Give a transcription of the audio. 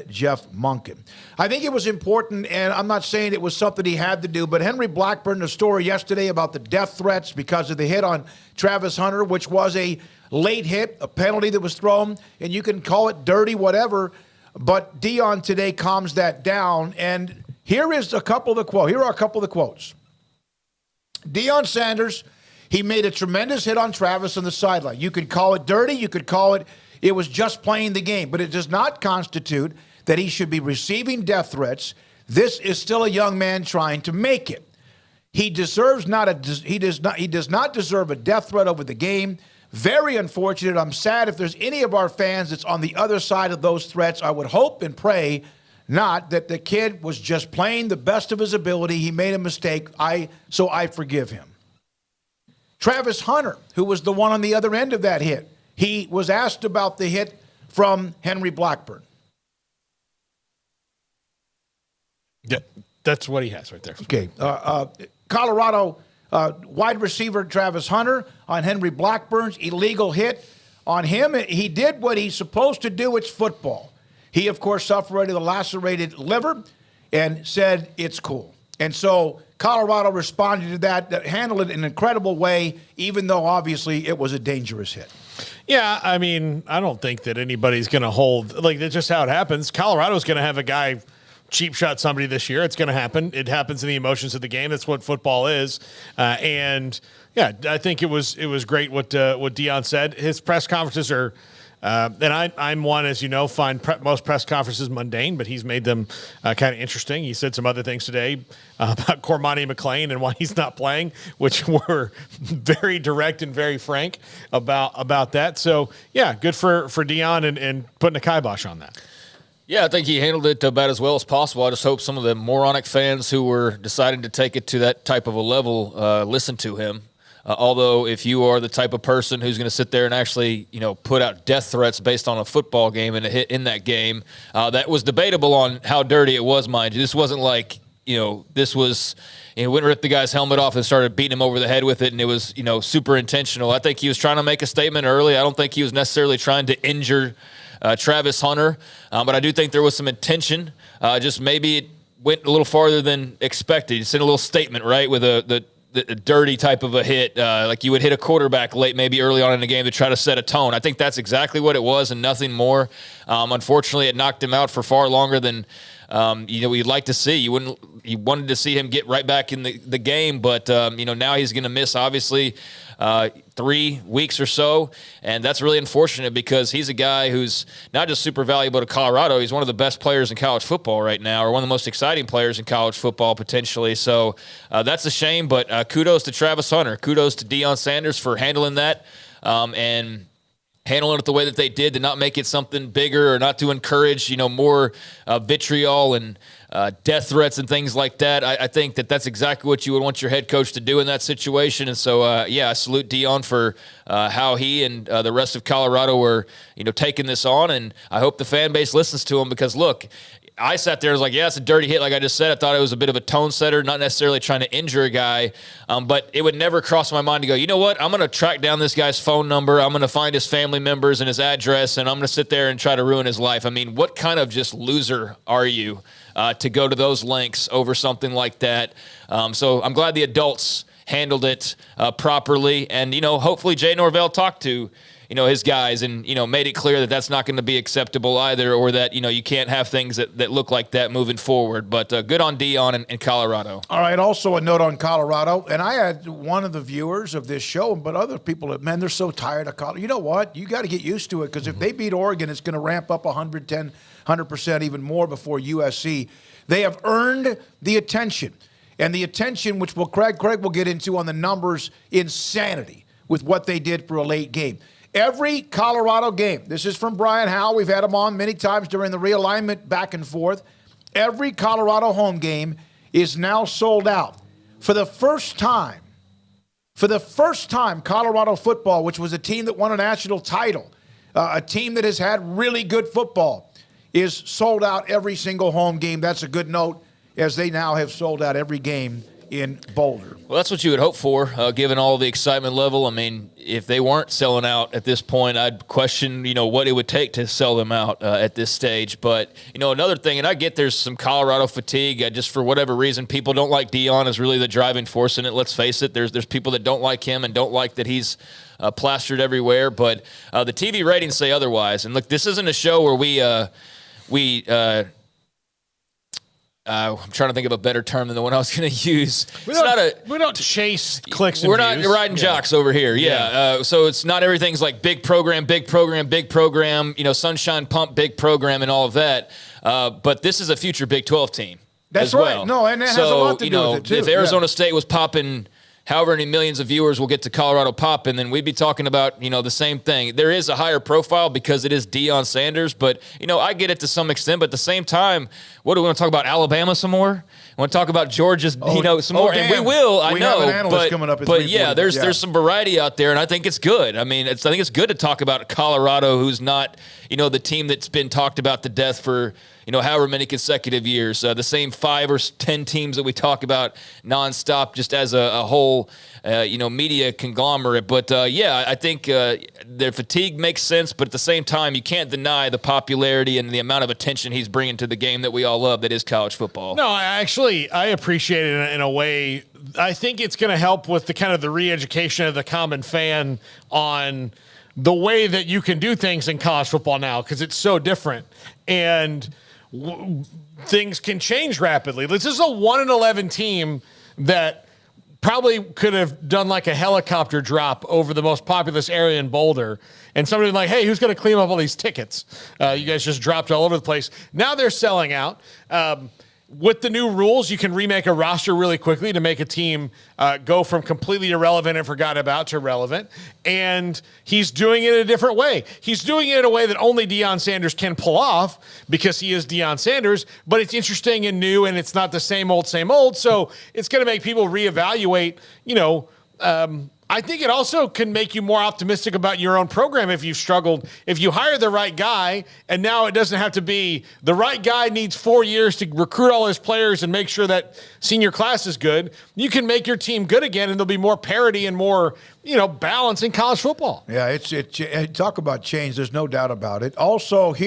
Jeff Monken. I think it was important, and I'm not saying it was something he had to do, but Henry Blackburn, the story yesterday about the death threats because of the hit on Travis Hunter, which was a late hit, a penalty that was thrown, and you can call it dirty, whatever, but Deion today calms that down, and here are a couple of the quotes. Deion Sanders, he made a tremendous hit on Travis on the sideline. You could call it dirty, you could call it was just playing the game, but it does not constitute that he should be receiving death threats. This is still a young man trying to make it. He does not deserve a death threat over the game. Very unfortunate. I'm sad if there's any of our fans that's on the other side of those threats. I would hope and pray not that the kid was just playing the best of his ability. He made a mistake. So I forgive him. Travis Hunter, who was the one on the other end of that hit, he was asked about the hit from Henry Blackburn. Yeah, that's what he has right there. Okay. Colorado wide receiver Travis Hunter on Henry Blackburn's illegal hit on him. He did what he's supposed to do. It's football. He, of course, suffered a lacerated liver and said it's cool. And so Colorado responded to that, handled it in an incredible way, even though obviously it was a dangerous hit. Yeah, I mean, I don't think that anybody's going to hold – like, that's just how it happens. Colorado's going to have a guy cheap shot somebody this year. It's going to happen. It happens in the emotions of the game. That's what football is. And, yeah, I think it was great what Deion said. His press conferences are and I'm one, as you know, find most press conferences mundane, but he's made them kind of interesting. He said some other things today about Cormani McClain and why he's not playing, which were very direct and very frank about that. So, yeah, good for Deion and putting a kibosh on that. Yeah, I think he handled it about as well as possible. I just hope some of the moronic fans who were deciding to take it to that type of a level listen to him. Although if you are the type of person who's going to sit there and actually, put out death threats based on a football game and a hit in that game, that was debatable on how dirty it was, mind you. This wasn't like, this was, went and ripped the guy's helmet off and started beating him over the head with it, and it was, super intentional. I think he was trying to make a statement early. I don't think he was necessarily trying to injure Travis Hunter, but I do think there was some intention. Just maybe it went a little farther than expected. He sent a little statement, right, with the dirty type of a hit, like you would hit a quarterback late, maybe early on in the game to try to set a tone. I think that's exactly what it was and nothing more. Unfortunately, it knocked him out for far longer than we'd like to see. You wanted to see him get right back in the game, but now he's going to miss obviously 3 weeks or so, and that's really unfortunate because he's a guy who's not just super valuable to Colorado. He's one of the best players in college football right now, or one of the most exciting players in college football potentially. So that's a shame, but kudos to Travis Hunter. Kudos to Deion Sanders for handling that and handling it the way that they did, to not make it something bigger or not to encourage, more vitriol and death threats and things like that. I think that's exactly what you would want your head coach to do in that situation. And so, I salute Deion for how he and the rest of Colorado were, taking this on. And I hope the fan base listens to him because, look, I sat there and was like, yeah, it's a dirty hit. Like I just said, I thought it was a bit of a tone setter, not necessarily trying to injure a guy. But it would never cross my mind to go, you know what? I'm going to track down this guy's phone number. I'm going to find his family members and his address, and I'm going to sit there and try to ruin his life. I mean, what kind of just loser are you to go to those lengths over something like that? So I'm glad the adults handled it properly. And, hopefully Jay Norvell talked to his guys and, made it clear that that's not going to be acceptable either, or that, you can't have things that look like that moving forward. But good on Deion and Colorado. All right, also a note on Colorado, and I had one of the viewers of this show, but other people, man, they're so tired of Colorado. You know what? You got to get used to it because if they beat Oregon, it's going to ramp up 100%, even more before USC. They have earned the attention, and the attention, which Craig will get into on the numbers, insanity with what they did for a late game. Every Colorado game, this is from Brian Howell, we've had him on many times during the realignment back and forth. Every Colorado home game is now sold out. For the first time, Colorado football, which was a team that won a national title, a team that has had really good football, is sold out every single home game. That's a good note, as they now have sold out every game in Boulder. Well, that's what you would hope for, given all the excitement level. I mean, if they weren't selling out at this point, I'd question, what it would take to sell them out at this stage. But, another thing, and I get there's some Colorado fatigue. Just for whatever reason, people don't like Deion is really the driving force in it. Let's face it. There's people that don't like him and don't like that he's plastered everywhere. But the TV ratings say otherwise. And look, this isn't a show where I'm trying to think of a better term than the one I was going to use. We don't chase clicks and We're views. not riding jocks over here. Yeah. So it's not everything's like big program, Sunshine Pump, big program, and all of that. But this is a future Big 12 team. That's as right. well. No, and it has a lot to do with it, too. If Arizona State was popping however many millions of viewers will get to Colorado pop, and then we'd be talking about, the same thing. There is a higher profile because it is Deion Sanders, but, I get it to some extent. But at the same time, what do we want to talk about? Alabama some more? We want to talk about Georgia's, some more? Damn. And we will, I know. Have an analyst coming up at but 3:40. there's some variety out there, and I think it's good. I mean, I think it's good to talk about Colorado, who's not, the team that's been talked about to death for, however many consecutive years. The same 5 or 10 teams that we talk about nonstop, just as a whole, media conglomerate. But I think their fatigue makes sense. But at the same time, you can't deny the popularity and the amount of attention he's bringing to the game that we all love, that is college football. No, I appreciate it in a way. I think it's going to help with the kind of the re-education of the common fan on the way that you can do things in college football now, because it's so different. And things can change rapidly. This is a 1-11 team that probably could have done like a helicopter drop over the most populous area in Boulder. And somebody was like, hey, who's going to clean up all these tickets? You guys just dropped all over the place. Now they're selling out. With the new rules, you can remake a roster really quickly to make a team go from completely irrelevant and forgot about to relevant. And he's doing it a different way. He's doing it in a way that only Deion Sanders can pull off because he is Deion Sanders, but it's interesting and new, and it's not the same old, same old. So it's going to make people reevaluate, I think it also can make you more optimistic about your own program if you've struggled. If you hire the right guy, and now it doesn't have to be the right guy needs 4 years to recruit all his players and make sure that senior class is good, you can make your team good again, and there'll be more parity and more, balance in college football. Yeah, talk about change. There's no doubt about it. Also, here.